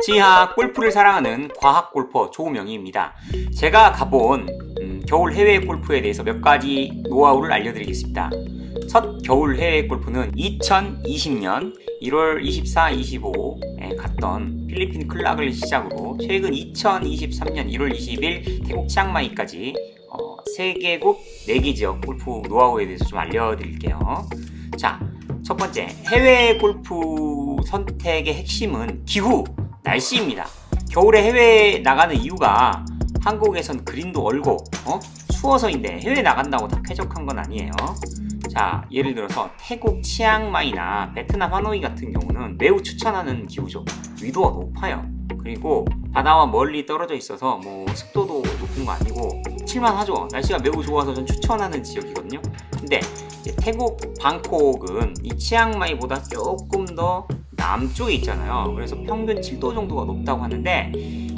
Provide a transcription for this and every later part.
지하 골프를 사랑하는 과학 골퍼 조우명희입니다. 제가 가본 겨울 해외 골프에 대해서 몇 가지 노하우를 알려드리겠습니다. 첫 겨울 해외 골프는 2020년 1월 24, 25에 갔던 필리핀 클락을 시작으로 최근 2023년 1월 20일 태국 치앙마이까지 3개국 4개 지역 골프 노하우에 대해서 좀 알려드릴게요. 자, 첫 번째, 해외 골프 선택의 핵심은 기후, 날씨입니다. 겨울에 해외에 나가는 이유가 한국에선 그린도 얼고 추워서인데 해외에 나간다고 다 쾌적한 건 아니에요. 자, 예를 들어서 태국 치앙마이나 베트남 하노이 같은 경우는 매우 추천하는 기후죠. 위도가 높아요. 그리고 바다와 멀리 떨어져 있어서 뭐 습도도 높은 거 아니고 칠만하죠. 날씨가 매우 좋아서 전 추천하는 지역이거든요. 근데 이제 태국 방콕은 이 치앙마이보다 조금 더 남쪽에 있잖아요. 그래서 평균 7도 정도가 높다고 하는데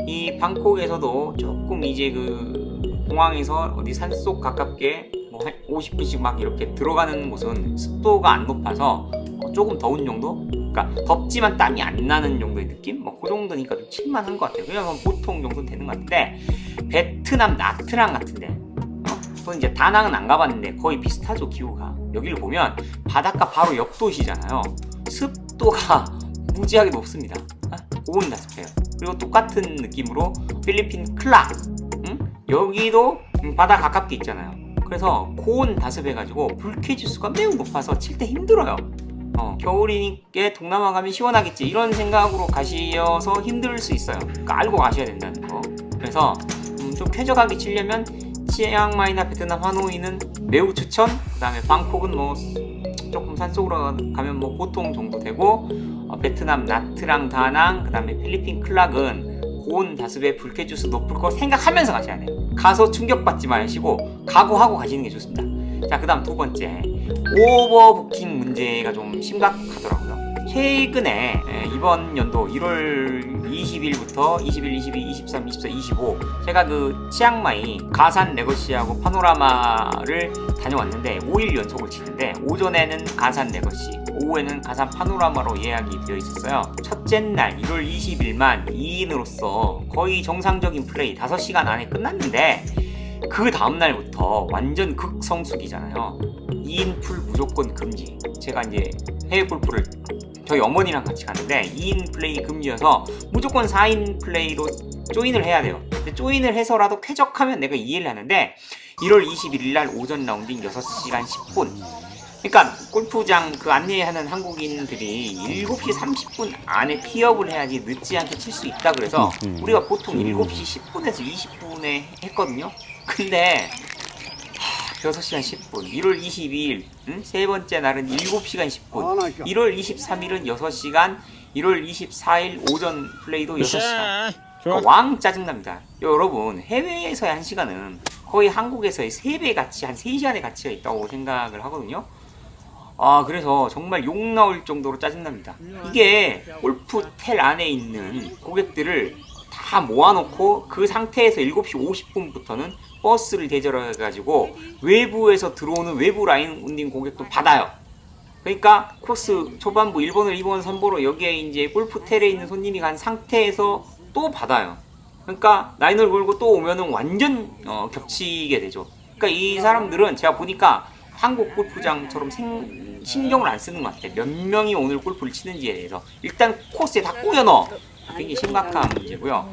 이 방콕에서도 조금 이제 그 공항에서 어디 산속 가깝게 뭐 50분씩 막 이렇게 들어가는 곳은 습도가 안 높아서 조금 더운 정도? 그러니까 덥지만 땀이 안 나는 정도의 느낌? 뭐 그 정도니까 좀 칠만한 것 같아요. 그냥 보통 정도는 되는 것 같은데 베트남 나트랑 같은데 저는 이제 다낭은 안 가봤는데 거의 비슷하죠, 기후가. 여기를 보면 바닷가 바로 옆 도시잖아요. 습도가 무지하게 높습니다. 고온다습해요. 그리고 똑같은 느낌으로 필리핀 클락, 여기도 바다 가깝게 있잖아요. 그래서 고온 다습해가지고 불쾌지수가 매우 높아서 칠 때 힘들어요. 겨울이니까 동남아 가면 시원하겠지 이런 생각으로 가셔서 힘들 수 있어요. 그러니까 알고 가셔야 된다는 거. 그래서 좀 쾌적하게 치려면 치앙마이나 베트남 하노이는 매우 추천. 그 다음에 방콕은 뭐 조금 산속으로 가면 뭐 보통 정도 되고, 베트남 나트랑 다낭, 그 다음에 필리핀 클락은 고온 다습에 불쾌지수 높을 거 생각하면서 가셔야 돼요. 가서 충격받지 마시고 각오하고 가시는 게 좋습니다. 자, 그 다음 두 번째, 오버부킹 문제가 좀 심각하더라고요. 최근에 이번 연도 1월 20일부터 21, 22, 23, 24, 25 제가 그 치앙마이 가산 레거시하고 파노라마를 다녀왔는데 5일 연속을 치는데 오전에는 가산 레거시, 오후에는 가산 파노라마로 예약이 되어 있었어요. 첫째 날 1월 20일만 2인으로서 거의 정상적인 플레이 5시간 안에 끝났는데 그 다음날부터 완전 극성수기잖아요. 2인 풀 무조건 금지. 제가 이제 해외 골프를 저희 어머니랑 같이 갔는데 2인 플레이 금지여서 무조건 4인 플레이로 조인을 해야 돼요. 근데 조인을 해서라도 쾌적하면 내가 이해를 하는데 1월 21일 날 오전 라운딩 6시간 10분. 그러니까 골프장 그 안내하는 한국인들이 7시 30분 안에 피업을 해야지 늦지 않게 칠 수 있다 그래서 우리가 보통 7시 10분에서 20분에 했거든요. 근데 6시간 10분, 1월 22일 세 번째 날은 7시간 10분, 1월 23일은 6시간, 1월 24일 오전 플레이도 6시간. 그러니까 왕 짜증납니다. 여러분, 해외에서의 1시간은 거의 한국에서의 3배 가치, 한 3시간의 가치가 있다고 생각을 하거든요. 그래서 정말 욕 나올 정도로 짜증납니다. 이게 골프텔 안에 있는 고객들을 다 모아놓고 그 상태에서 7시 50분부터는 버스를 대절해가지고 외부에서 들어오는 외부 라인 운딩 고객도 받아요. 그러니까 코스 초반부 1번을 2번 3번으로 여기에 이제 골프텔에 있는 손님이 간 상태에서 또 받아요. 그러니까 라인을 걸고 또 오면은 완전 겹치게 되죠. 그러니까 이 사람들은 제가 보니까 한국 골프장처럼 신경을 안 쓰는 것 같아요. 몇 명이 오늘 골프를 치는지에 대해서 일단 코스에 다 꾸겨 넣어. 굉장히 심각한 문제고요.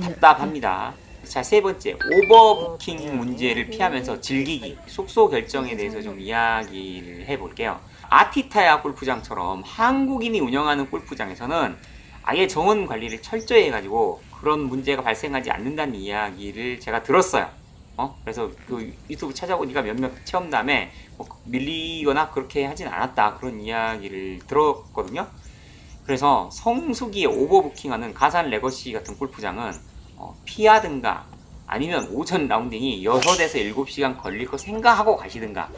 답답합니다. 자, 세 번째, 오버부킹 문제를 피하면서 즐기기, 숙소 결정에 대해서 좀 이야기를 해볼게요. 아티타야 골프장처럼 한국인이 운영하는 골프장에서는 아예 정원 관리를 철저히 해가지고 그런 문제가 발생하지 않는다는 이야기를 제가 들었어요. 그래서 그 유튜브 찾아보니까 몇몇 체험담에 밀리거나 그렇게 하진 않았다 그런 이야기를 들었거든요. 그래서 성수기에 오버부킹하는 가산 레거시 같은 골프장은 피하든가 아니면 오전 라운딩이 6에서 7시간 걸릴 거 생각하고 가시든가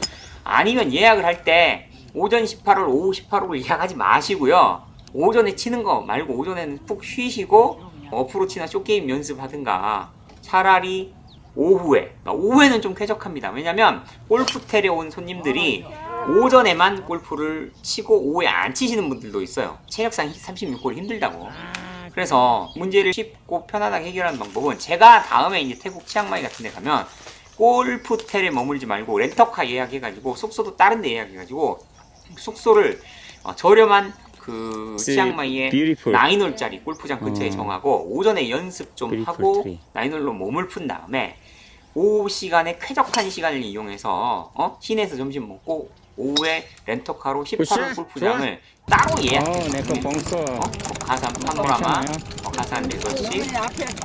아니면 예약을 할 때 오전 18홀, 오후 18홀을 예약하지 마시고요. 오전에 치는 거 말고 오전에는 푹 쉬시고 어프로치나 숏게임 연습하든가 차라리 오후에는 좀 쾌적합니다. 왜냐면 골프텔에 온 손님들이 오전에만 골프를 치고 오후에 안 치시는 분들도 있어요. 체력상 36홀 힘들다고. 그래서 문제를 쉽고 편안하게 해결하는 방법은 제가 다음에 이제 태국 치앙마이 같은 데 가면 골프텔에 머물지 말고 렌터카 예약해가지고 숙소도 다른 데 예약해가지고 숙소를 저렴한 그 치앙마이의 beautiful. 9홀짜리 골프장 근처에 정하고 오전에 연습 좀 beautiful 하고 tree. 9홀로 몸을 푼 다음에 오후 시간에 쾌적한 시간을 이용해서 시내에서 점심 먹고 오후에 렌터카로 18홀 골프장을 따로 예약해요. 내거 벙커. 가산 파노라마, 가산 레거시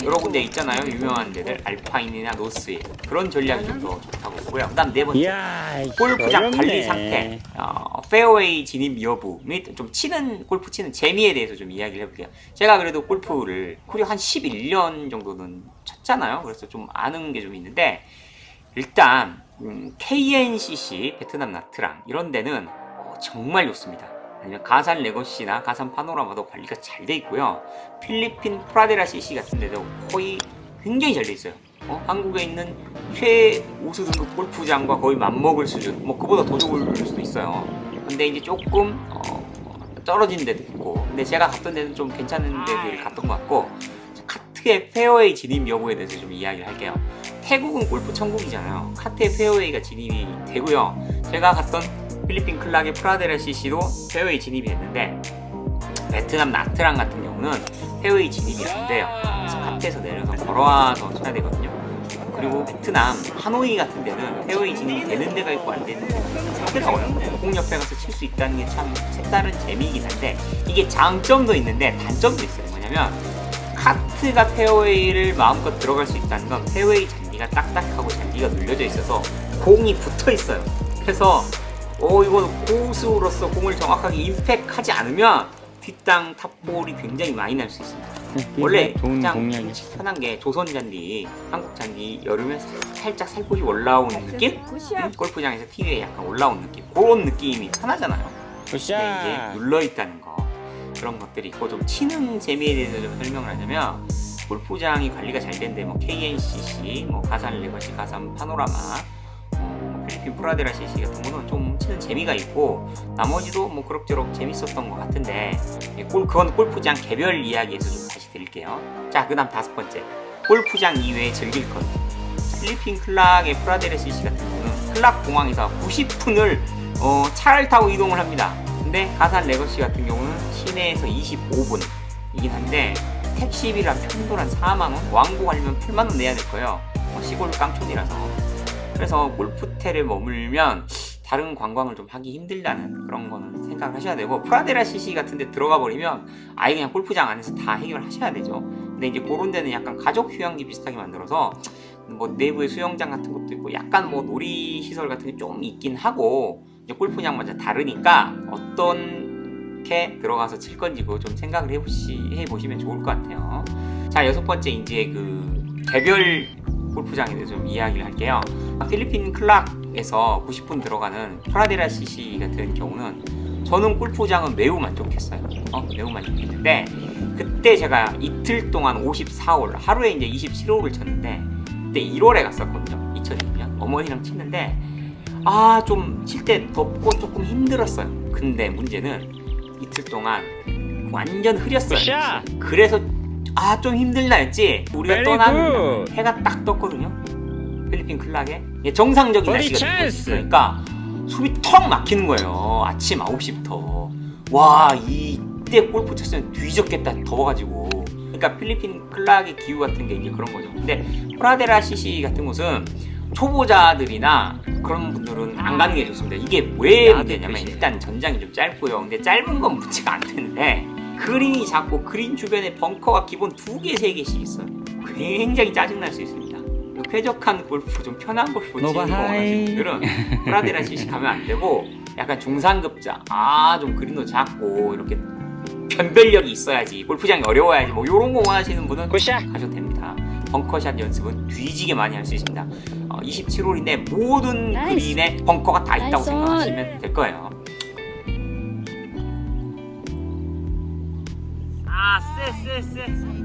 여러 군데 있잖아요. 유명한 데들 알파인이나 노스에 그런 전략이 좀 더 좋다고 보고요. 그다음 네 번째 이야, 골프장 어렵네. 관리 상태, 페어웨이 진입 여부 및 좀 골프 치는 재미에 대해서 좀 이야기를 해볼게요. 제가 그래도 골프를 코리아 한 11년 정도는 쳤잖아요. 그래서 좀 아는 게 좀 있는데 일단 KNCC 베트남 나트랑 이런 데는 정말 좋습니다. 아니면 가산 레거시나 가산 파노라마도 관리가 잘 돼 있고요. 필리핀 프라데라 CC 같은 데도 거의 굉장히 잘 돼 있어요. 한국에 있는 최우수 등급 골프장과 거의 맞먹을 수준, 뭐 그보다 더 좋을 수도 있어요. 근데 이제 조금 떨어진 데도 있고, 근데 제가 갔던 데는 좀 괜찮은 데를 갔던 것 같고, 카트의 페어웨이 진입 여부에 대해서 좀 이야기를 할게요. 태국은 골프 천국이잖아요. 카트의 페어웨이가 진입이 되고요. 제가 갔던 필리핀 클락의 프라데라 CC도 페어웨이 진입이 됐는데 베트남 나트랑 같은 경우는 페어웨이 진입이 안 돼요. 그래서 카트에서 내려서 걸어와서 쳐야 되거든요. 그리고 베트남 하노이 같은 데는 페어웨이 진입이 되는 데가 있고 안 되는 데가 있고 상대가 어렵네요. 공 옆에 가서 칠 수 있다는 게 참 색다른 재미이긴 한데 이게 장점도 있는데 단점도 있어요. 뭐냐면 카트가 페어웨이를 마음껏 들어갈 수 있다는 건 페어웨이 잔디가 딱딱하고 잔디가 눌려져 있어서 공이 붙어 있어요. 그래서 이거 고수로서 공을 정확하게 임팩하지 않으면 뒷땅 탑볼이 굉장히 많이 날 수 있습니다. 원래 좋은 가장 공략이야. 편한 게 조선 잔디, 한국 잔디 여름에 살짝 살포시 올라오는 느낌? 골프장에서 TV에 약간 올라온 느낌, 그런 느낌이 편하잖아요. 근데 이제 눌러 있다는 거, 그런 것들이 있고 좀 치는 재미에 대해서 좀 설명을 하자면 골프장이 관리가 잘 된데 뭐 KNCC, 뭐 가산 레거시, 가산 파노라마, 필리핀 프라데라 CC 같은 거는 좀 치는 재미가 있고 나머지도 뭐 그럭저럭 재밌었던 것 같은데 그건 골프장 개별 이야기에서 좀 다시 드릴게요. 자, 그 다음 다섯 번째 골프장 이외에 즐길 것. 필리핀 클락의 프라데라 CC 같은 경우는 클락 공항에서 90분을 차를 타고 이동을 합니다. 근데 가산 레거시 같은 경우는 시내에서 25분이긴 한데 택시비랑 편도 한 4만원, 왕복 아니면 8만원 내야 될 거예요. 시골 깡촌이라서. 그래서 골프텔에 머물면 다른 관광을 좀 하기 힘들다는 그런 거는 생각을 하셔야 되고 프라데라 CC 같은 데 들어가 버리면 아예 그냥 골프장 안에서 다 해결하셔야 되죠. 근데 이제 그런 데는 약간 가족 휴양지 비슷하게 만들어서 뭐 내부에 수영장 같은 것도 있고 약간 뭐 놀이시설 같은 게 좀 있긴 하고 이제 골프장마다 다르니까 어떻게 들어가서 칠 건지 그거 좀 생각을 해보시면 좋을 것 같아요. 자, 여섯 번째 이제 그 개별 골프장에 대해서 좀 이야기를 할게요. 필리핀 클락에서 90분 들어가는 프라데라 CC 같은 경우는 저는 골프장은 매우 만족했어요. 매우 만족했는데 그때 제가 이틀 동안 54홀 하루에 이제 27홀을 쳤는데 그때 1월에 갔었거든요. 2006년 어머니랑 치는데 좀 칠 때 덥고 조금 힘들었어요. 근데 문제는 이틀 동안 완전 흐렸어요. 그래서 좀 힘들다 했지 우리가 떠난 해가 딱 떴거든요. 필리핀 클락에 정상적인 날씨가 있으니까 숨이 턱 막히는 거예요. 아침 9시부터 와 이때 골프 쳤으면 뒤졌겠다 더워가지고. 그러니까 필리핀 클락의 기후 같은 게 이제 그런 거죠. 근데 프라데라 CC 같은 곳은 초보자들이나 그런 분들은 안 가는 게 좋습니다. 이게 왜 문제냐면 일단 전장이 좀 짧고요. 근데 짧은 건 문제가 안 되는데 그린이 작고 그린 주변에 벙커가 기본 2개, 3개씩 있어요. 굉장히 짜증날 수 있습니다. 쾌적한 골프, 좀 편한 골프 치는 거 원하시는 분들은 프라데라 CC 가면 안 되고 약간 중상급자, 좀 그린도 작고 이렇게 변별력이 있어야지, 골프장이 어려워야지 뭐 이런 거 원하시는 분은 가셔도 됩니다. 벙커샷 연습은 뒤지게 많이 할 수 있습니다. 27홀인데 모든 그린에 벙커가 다 있다고 생각하시면 될 거예요. 쎄.